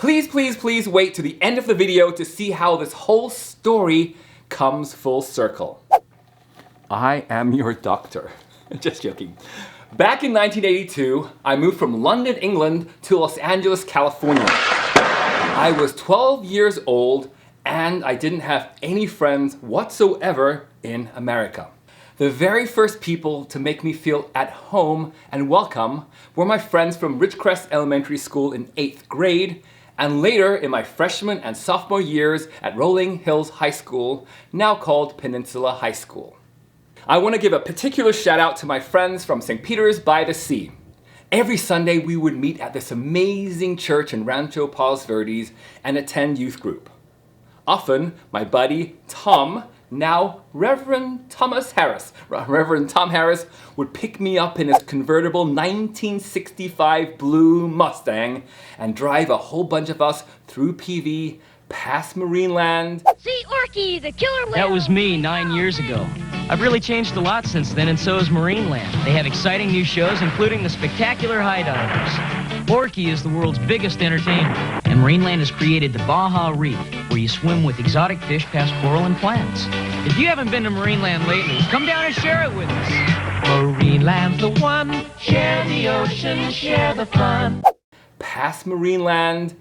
Please, please, please wait to the end of the video to see how this whole story comes full circle. I am your doctor. Just joking. Back in 1982, I moved from London, England to Los Angeles, California. I was 12 years old and I didn't have any friends whatsoever in America. The very first people to make me feel at home and welcome were my friends from Ridgecrest Elementary School in 8th grade, and later in my freshman and sophomore years at Rolling Hills High School, now called Peninsula High School. I want to give a particular shout out to my friends from St. Peter's by the Sea. Every Sunday we would meet at this amazing church in Rancho Palos Verdes and attend youth group. Often, my buddy Tom, now Reverend Tom Harris, would pick me up in his convertible 1965 blue Mustang and drive a whole bunch of us through PV, past Marineland. See Orky, the killer whale! That was me 9 years ago. I've really changed a lot since then, and so has Marineland. They have exciting new shows, including the spectacular High Divers. Orky is the world's biggest entertainment, and Marineland has created the Baja Reef, where you swim with exotic fish past coral and plants. If you haven't been to Marineland lately, come down and share it with us. Marineland's the one. Share the ocean, share the fun. Past Marineland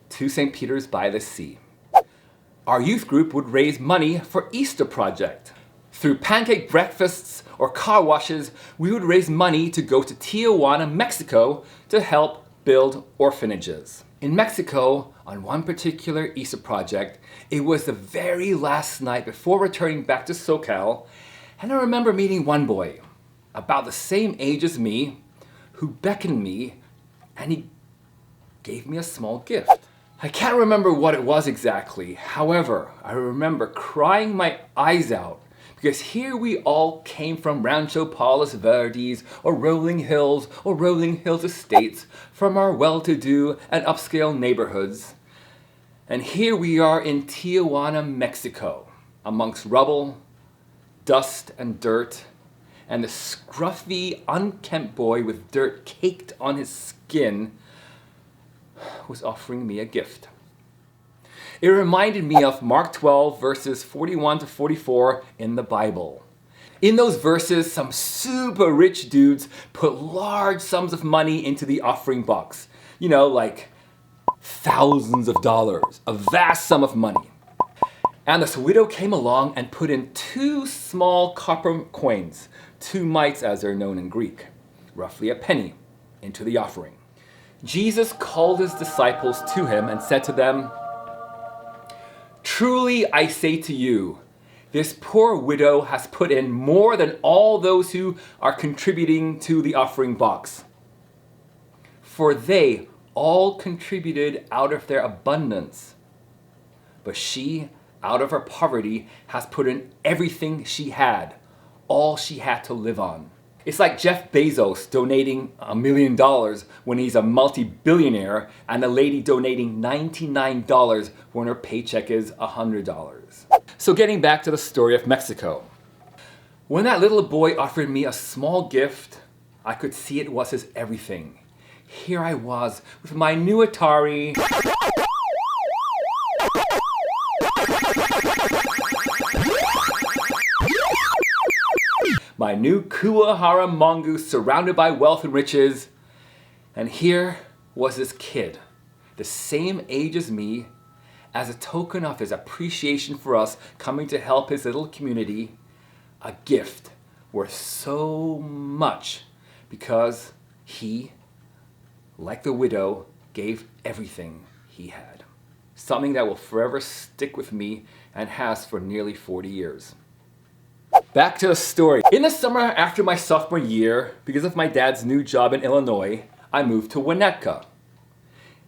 to St. Peter's by the Sea. Our youth group would raise money for Easter Project. Through pancake breakfasts or car washes, we would raise money to go to Tijuana, Mexico to help build orphanages. In Mexico, on one particular Easter project, it was the very last night before returning back to SoCal, and I remember meeting one boy, about the same age as me, who beckoned me and he gave me a small gift. I can't remember what it was exactly. However, I remember crying my eyes out because here we all came from Rancho Palos Verdes or Rolling Hills Estates, from our well-to-do and upscale neighborhoods. And here we are in Tijuana, Mexico, amongst rubble, dust and dirt, and the scruffy, unkempt boy with dirt caked on his skin was offering me a gift. It reminded me of Mark 12 verses 41 to 44 in the Bible. In those verses, some super rich dudes put large sums of money into the offering box. You know, like thousands of dollars, a vast sum of money. And this widow came along and put in 2 small copper coins, 2 mites as they're known in Greek, roughly a penny, into the offering. Jesus called his disciples to him and said to them, "Truly I say to you, this poor widow has put in more than all those who are contributing to the offering box. For they all contributed out of their abundance, but she, out of her poverty, has put in everything she had, all she had to live on." It's like Jeff Bezos donating $1 million when he's a multi-billionaire, and a lady donating $99 when her paycheck is $100. So getting back to the story of Mexico. When that little boy offered me a small gift, I could see it was his everything. Here I was with my new Atari, my new Kuwahara mongoose surrounded by wealth and riches, and here was this kid, the same age as me, as a token of his appreciation for us coming to help his little community, a gift worth so much because he, like the widow, gave everything he had. Something that will forever stick with me and has for nearly 40 years. Back to the story. In the summer after my sophomore year, because of my dad's new job in Illinois, I moved to Winnetka.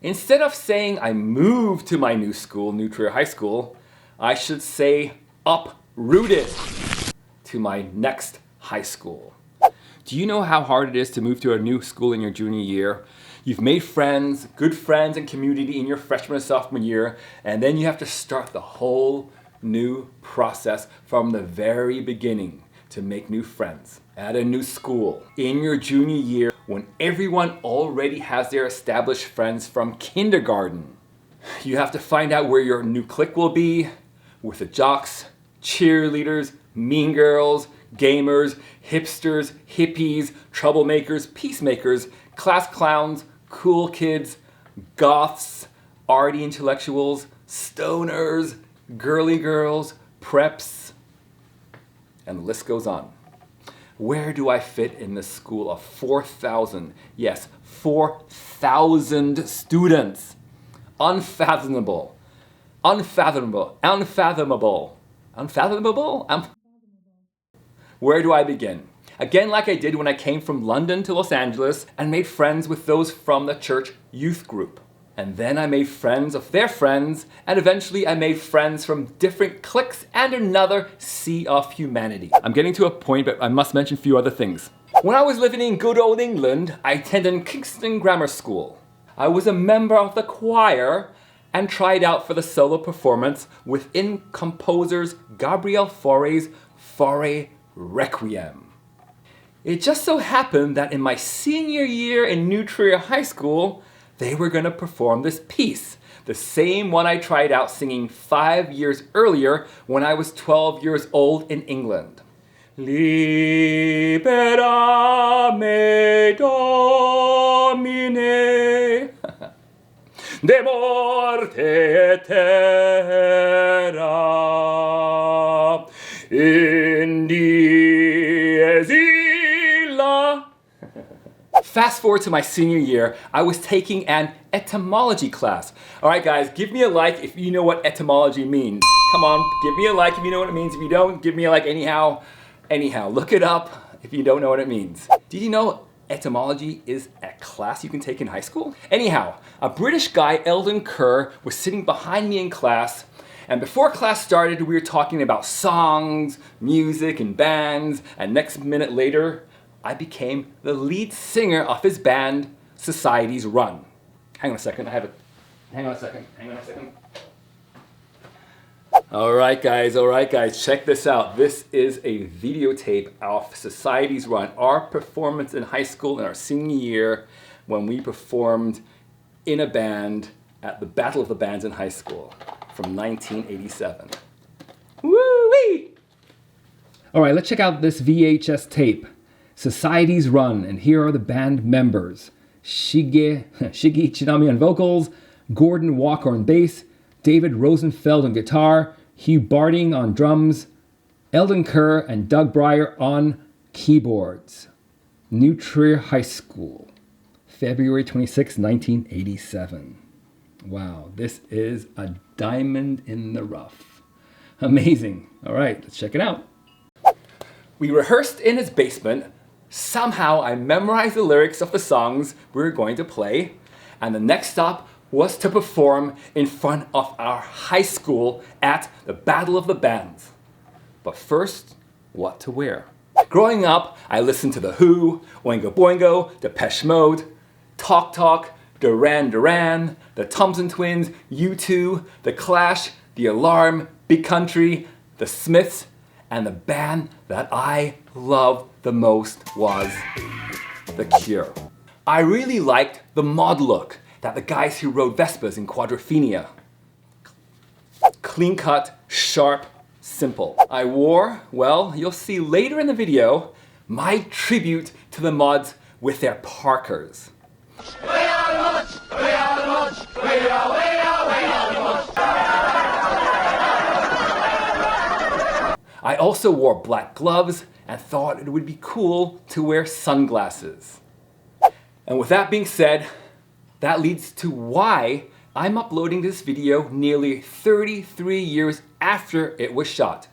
Instead of saying I moved to my new school, New Trier High School, I should say uprooted to my next high school. Do you know how hard it is to move to a new school in your junior year? You've made friends, good friends and community in your freshman and sophomore year, and then you have to start the whole new process from the very beginning to make new friends at a new school in your junior year when everyone already has their established friends from kindergarten. You have to find out where your new clique will be, with the jocks, cheerleaders, mean girls, gamers, hipsters, hippies, troublemakers, peacemakers, class clowns, cool kids, goths, arty intellectuals, stoners, girly girls, preps, and the list goes on. Where do I fit in this school of 4,000? Yes, 4,000 students. Unfathomable. Unfathomable. Unfathomable. Unfathomable? Where do I begin? Again, like I did when I came from London to Los Angeles and made friends with those from the church youth group. And then I made friends of their friends, and eventually I made friends from different cliques and another sea of humanity. I'm getting to a point, but I must mention a few other things. When I was living in good old England, I attended Kingston Grammar School. I was a member of the choir and tried out for the solo performance within composers Gabriel Fauré's Fauré Requiem. It just so happened that in my senior year in New Trier High School, they were going to perform this piece, the same one I tried out singing 5 years earlier when I was 12 years old in England. Libera me Domine de morte terra in dies illa. Fast forward to my senior year, I was taking an etymology class. All right, guys, give me a like if you know what etymology means. Come on, give me a like if you know what it means. If you don't, give me a like anyhow. Anyhow, look it up if you don't know what it means. Did you know etymology is a class you can take in high school? Anyhow, a British guy, Eldon Kerr, was sitting behind me in class, and before class started, we were talking about songs, music, and bands, and next minute later, I became the lead singer of his band, Society's Run. Hang on a second, hang on a second. All right, guys, check this out. This is a videotape of Society's Run, our performance in high school in our senior year when we performed in a band at the Battle of the Bands in high school from 1987. Woo-wee! All right, let's check out this VHS tape. Society's Run, and here are the band members. Shigi Chinami on vocals, Gordon Walker on bass, David Rosenfeld on guitar, Hugh Barding on drums, Eldon Kerr and Doug Breyer on keyboards. New Trier High School, February 26, 1987. Wow, this is a diamond in the rough. Amazing. All right, let's check it out. We rehearsed in his basement. Somehow I memorized the lyrics of the songs we were going to play, and the next stop was to perform in front of our high school at the Battle of the Bands. But first, what to wear? Growing up, I listened to The Who, Oingo Boingo, Depeche Mode, Talk Talk, Duran Duran, the Thompson Twins, U2, The Clash, The Alarm, Big Country, The Smiths, and the band that I loved the most was The Cure. I really liked the mod look that the guys who rode Vespas in Quadrophenia. Clean cut, sharp, simple. I wore, well, you'll see later in the video, my tribute to the mods with their parkers. We are the mods! We are the mods! We are the mods! I also wore black gloves and thought it would be cool to wear sunglasses. And with that being said, that leads to why I'm uploading this video nearly 33 years after it was shot.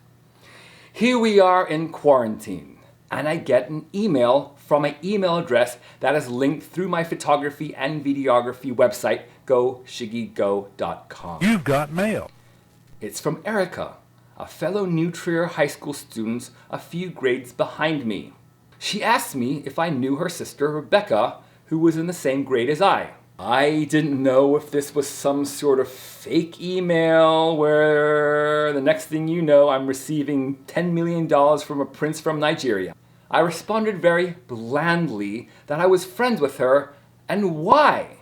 Here we are in quarantine, and I get an email from my email address that is linked through my photography and videography website, GoShiggyGo.com. You've got mail. It's from Erica, a fellow New Trier High School student a few grades behind me. She asked me if I knew her sister Rebecca, who was in the same grade as I. I didn't know if this was some sort of fake email where the next thing you know, I'm receiving $10 million from a prince from Nigeria. I responded very blandly that I was friends with her and why.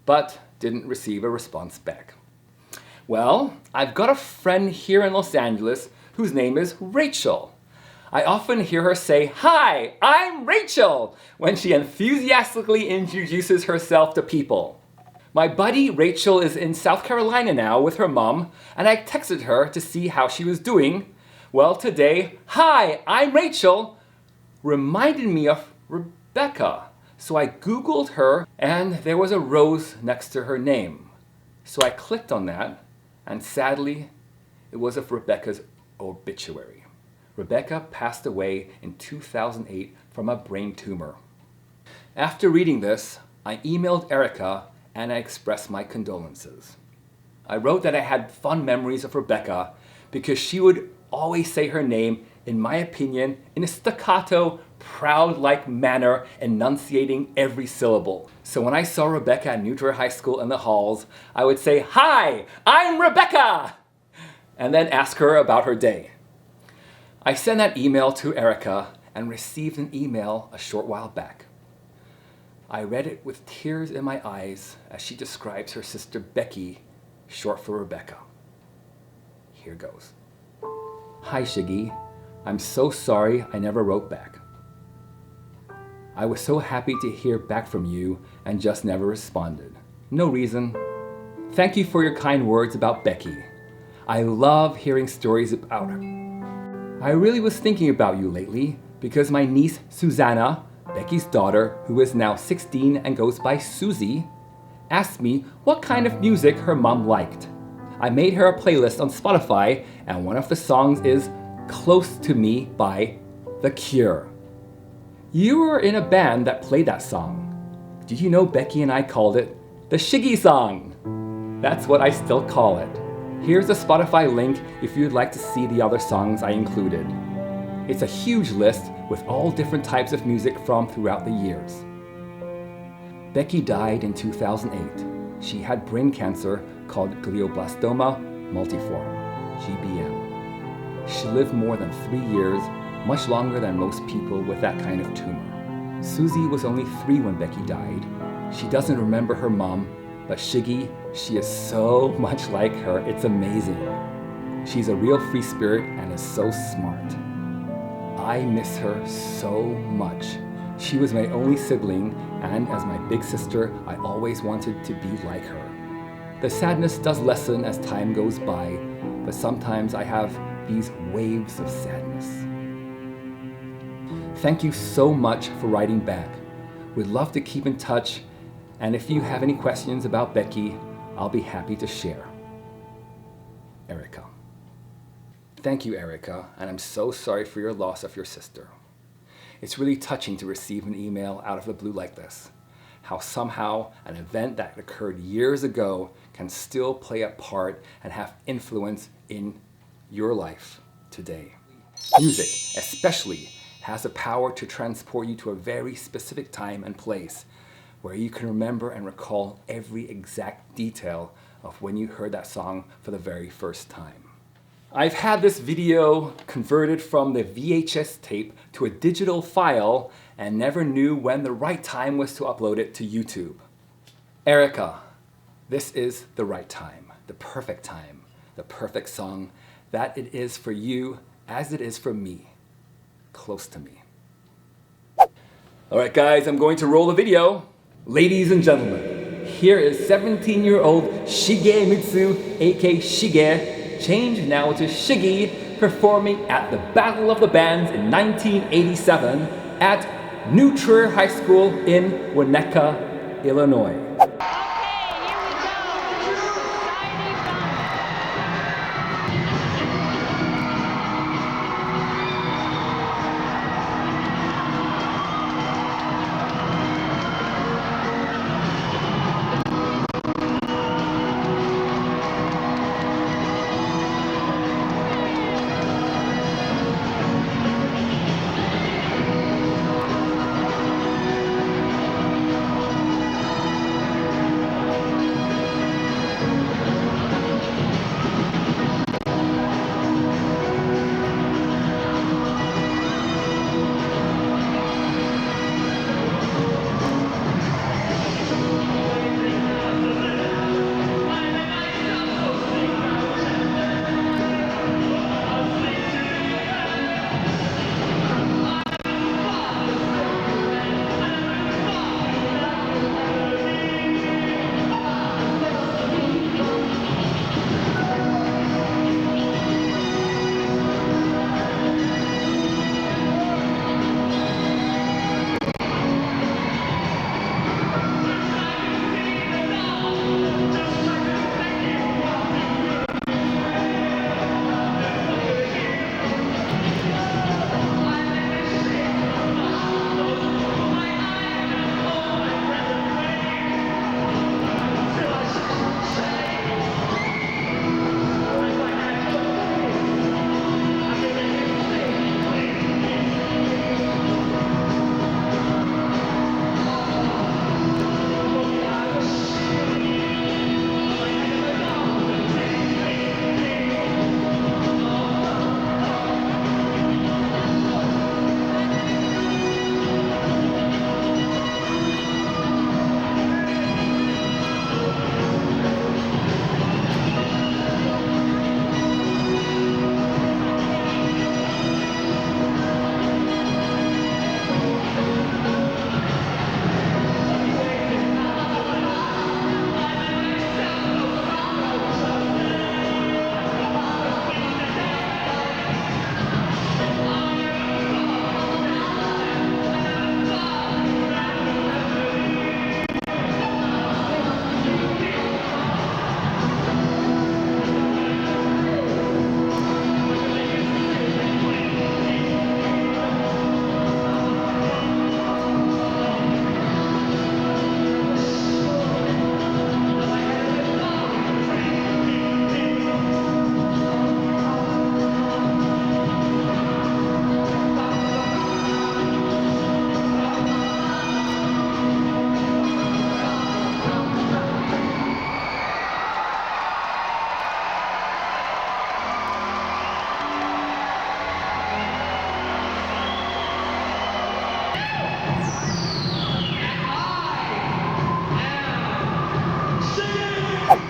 But didn't receive a response back. Well, I've got a friend here in Los Angeles whose name is Rachel. I often hear her say, "Hi, I'm Rachel," when she enthusiastically introduces herself to people. My buddy Rachel is in South Carolina now with her mom, and I texted her to see how she was doing. Well, today, "Hi, I'm Rachel," reminded me of Rebecca. So I Googled her, and there was a rose next to her name. So I clicked on that, and sadly, it was of Rebecca's obituary. Rebecca passed away in 2008 from a brain tumor. After reading this, I emailed Erica and I expressed my condolences. I wrote that I had fond memories of Rebecca because she would always say her name, in my opinion, in a staccato, proud-like manner, enunciating every syllable. So when I saw Rebecca at New Trier High School in the halls, I would say, "Hi, I'm Rebecca!" and then ask her about her day. I sent that email to Erica and received an email a short while back. I read it with tears in my eyes as she describes her sister Becky, short for Rebecca. Here goes. "Hi Shiggy, I'm so sorry I never wrote back. I was so happy to hear back from you and just never responded. No reason. Thank you for your kind words about Becky. I love hearing stories about her. I really was thinking about you lately because my niece Susanna, Becky's daughter, who is now 16 and goes by Susie, asked me what kind of music her mom liked. I made her a playlist on Spotify, and one of the songs is Close to Me by The Cure. You were in a band that played that song. Did you know Becky and I called it the Shiggy song? That's what I still call it. Here's the Spotify link if you'd like to see the other songs I included. It's a huge list with all different types of music from throughout the years. Becky died in 2008. She had brain cancer called glioblastoma multiforme, GBM. She lived more than 3 years, much longer than most people with that kind of tumor. Susie was only 3 when Becky died. She doesn't remember her mom, but Shiggy, she is so much like her, it's amazing. She's a real free spirit and is so smart. I miss her so much. She was my only sibling, and as my big sister, I always wanted to be like her. The sadness does lessen as time goes by, but sometimes I have these waves of sadness. Thank you so much for writing back. We'd love to keep in touch, and if you have any questions about Becky, I'll be happy to share. Erica. Thank you, Erica, and I'm so sorry for your loss of your sister. It's really touching to receive an email out of the blue like this. How somehow an event that occurred years ago can still play a part and have influence in your life today. Music, especially, has the power to transport you to a very specific time and place where you can remember and recall every exact detail of when you heard that song for the very first time. I've had this video converted from the VHS tape to a digital file and never knew when the right time was to upload it to YouTube. Erica, this is the right time, the perfect song that it is for you as it is for me, Close to Me. All right, guys, I'm going to roll the video. Ladies and gentlemen, here is 17-year-old Shigemitsu, aka Shige, changed now to Shiggy, performing at the Battle of the Bands in 1987 at New Trier High School in Winnetka, Illinois.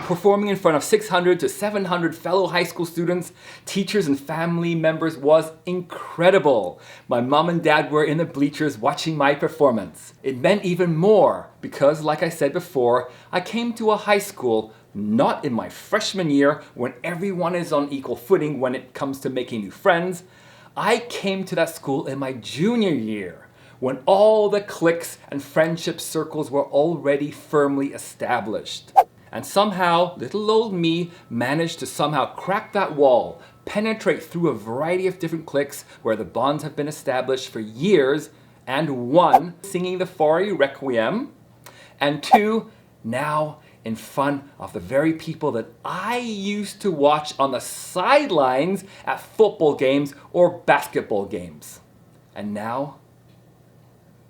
Performing in front of 600 to 700 fellow high school students, teachers and family members was incredible. My mom and dad were in the bleachers watching my performance. It meant even more because, like I said before, I came to a high school not in my freshman year when everyone is on equal footing when it comes to making new friends. I came to that school in my junior year when all the cliques and friendship circles were already firmly established. And somehow, little old me managed to somehow crack that wall, penetrate through a variety of different cliques where the bonds have been established for years, and 1, singing the Fauré Requiem, and 2, now in front of the very people that I used to watch on the sidelines at football games or basketball games. And now,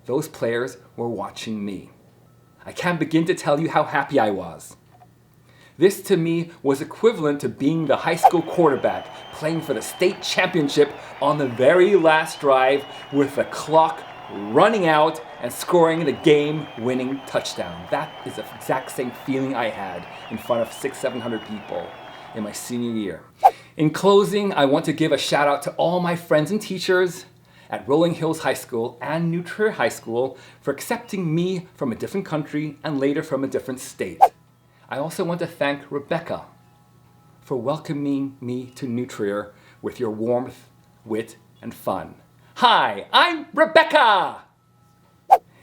those players were watching me. I can't begin to tell you how happy I was. This to me was equivalent to being the high school quarterback playing for the state championship on the very last drive with the clock running out and scoring the game-winning touchdown. That is the exact same feeling I had in front of 600-700 people in my senior year. In closing, I want to give a shout out to all my friends and teachers at Rolling Hills High School and New Trier High School for accepting me from a different country and later from a different state. I also want to thank Rebecca for welcoming me to New Trier with your warmth, wit, and fun. Hi, I'm Rebecca!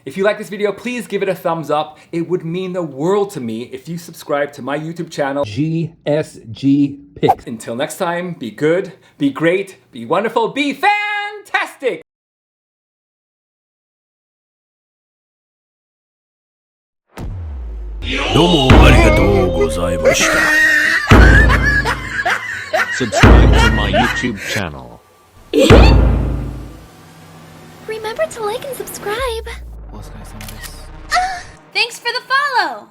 If you like this video, please give it a thumbs up. It would mean the world to me if you subscribe to my YouTube channel, GSG Picks. Until next time, be good, be great, be wonderful, be fantastic! どうもありがとうございました。Subscribe to my YouTube channel. Remember to like and subscribe. Thanks for the follow!